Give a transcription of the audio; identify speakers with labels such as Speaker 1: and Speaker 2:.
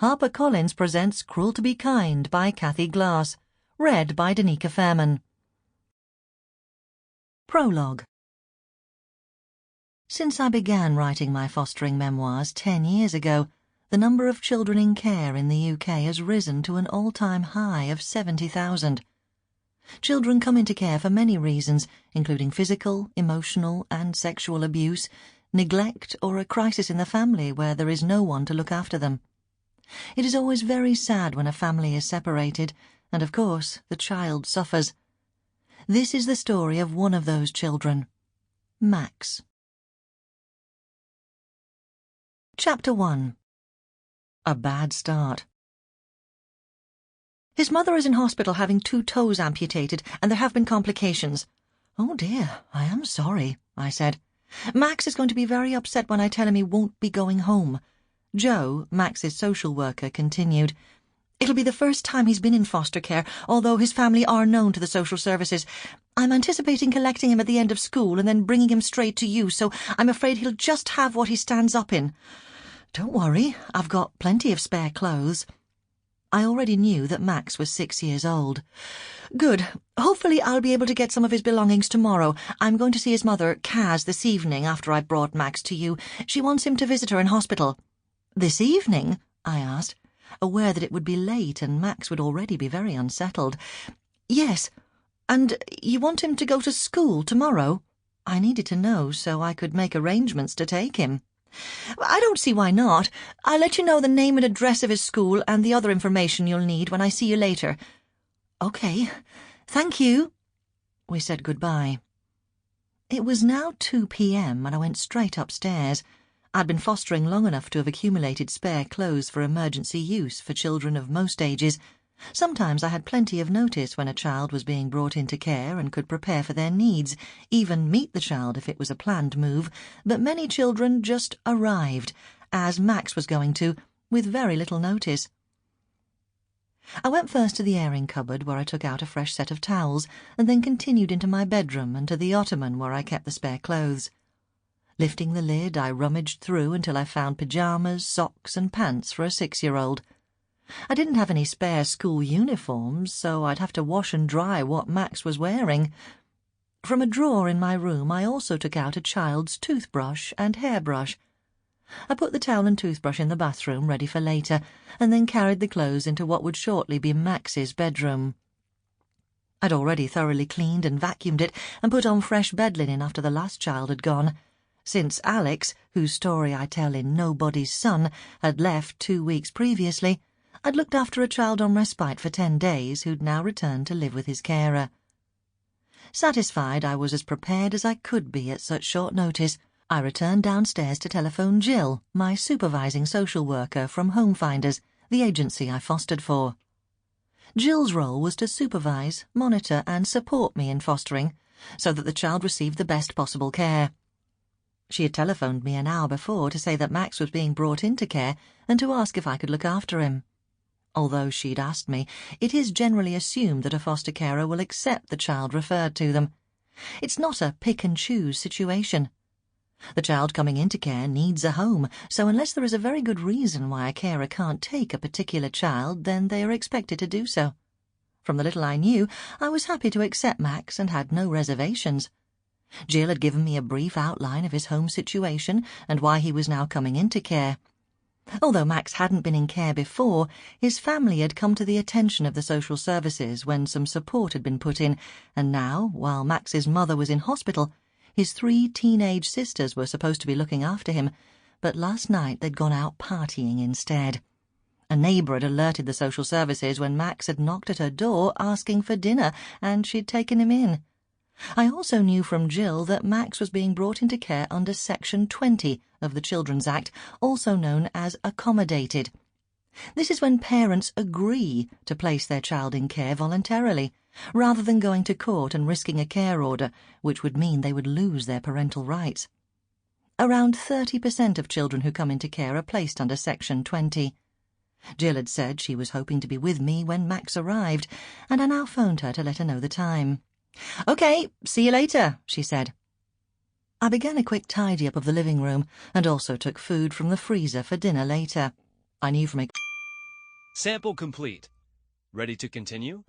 Speaker 1: HarperCollins presents Cruel to be Kind by Cathy Glass, read by Denica Fairman. Prologue. Since I began writing my fostering memoirs 10 years ago, the number of children in care in the UK has risen to an all-time high of 70,000. Children come into care for many reasons, including physical, emotional and sexual abuse, neglect or a crisis in the family where there is no one to look after them. It is always very sad when a family is separated, and of course the child suffers. This is the story of one of those children, Max. Chapter 1. A Bad Start. His mother is in hospital having 2 toes amputated, and there have been complications. "Oh dear, I am sorry," I said. "Max is going to be very upset when I tell him he won't be going home." Jo, Max's social worker, continued. "It'll be the first time he's been in foster care, although his family are known to the social services. I'm anticipating collecting him at the end of school and then bringing him straight to you, so I'm afraid he'll just have what he stands up in. Don't worry, I've got plenty of spare clothes." I already knew that Max was 6 years old. "Good. Hopefully I'll be able to get some of his belongings tomorrow. I'm going to see his mother, Kaz, this evening after I've brought Max to you. She wants him to visit her in hospital." "This evening?" I asked, aware that it would be late and Max would already be very unsettled. "Yes. And you want him to go to school tomorrow?" I needed to know so I could make arrangements to take him. "I don't see why not. I'll let you know the name and address of his school and the other information you'll need when I see you later." "Okay. Thank you." We said goodbye. It was now 2 p.m. and I went straight upstairs. I'd been fostering long enough to have accumulated spare clothes for emergency use for children of most ages. Sometimes I had plenty of notice when a child was being brought into care and could prepare for their needs, even meet the child if it was a planned move, but many children just arrived, as Max was going to, with very little notice. I went first to the airing cupboard where I took out a fresh set of towels, and then continued into my bedroom and to the ottoman where I kept the spare clothes. Lifting the lid, I rummaged through until I found pyjamas, socks and pants for a 6-year-old. I didn't have any spare school uniforms, so I'd have to wash and dry what Max was wearing. From a drawer in my room I also took out a child's toothbrush and hairbrush. I put the towel and toothbrush in the bathroom ready for later, and then carried the clothes into what would shortly be Max's bedroom. I'd already thoroughly cleaned and vacuumed it and put on fresh bed linen after the last child had gone. Since Alex, whose story I tell in Nobody's Son, had left 2 weeks previously, I'd looked after a child on respite for 10 days who'd now returned to live with his carer. Satisfied I was as prepared as I could be at such short notice, I returned downstairs to telephone Jill, my supervising social worker from Home Finders, the agency I fostered for. Jill's role was to supervise, monitor and support me in fostering, so that the child received the best possible care. She had telephoned me an hour before to say that Max was being brought into care and to ask if I could look after him. Although she'd asked me, it is generally assumed that a foster carer will accept the child referred to them. It's not a pick-and-choose situation. The child coming into care needs a home, so unless there is a very good reason why a carer can't take a particular child, then they are expected to do so. From the little I knew, I was happy to accept Max and had no reservations. Jill had given me a brief outline of his home situation and why he was now coming into care. Although Max hadn't been in care before, his family had come to the attention of the social services when some support had been put in, and now, while Max's mother was in hospital, his 3 teenage sisters were supposed to be looking after him, but last night they'd gone out partying instead. A neighbour had alerted the social services when Max had knocked at her door asking for dinner, and she'd taken him in. I also knew from Jill that Max was being brought into care under Section 20 of the Children's Act, also known as accommodated. This is when parents agree to place their child in care voluntarily, rather than going to court and risking a care order, which would mean they would lose their parental rights. Around 30% of children who come into care are placed under Section 20. Jill had said she was hoping to be with me when Max arrived, and I now phoned her to let her know the time. "Okay, see you later," she said. I began a quick tidy-up of the living room and also took food from the freezer for dinner later. I knew from
Speaker 2: Sample complete. Ready to continue?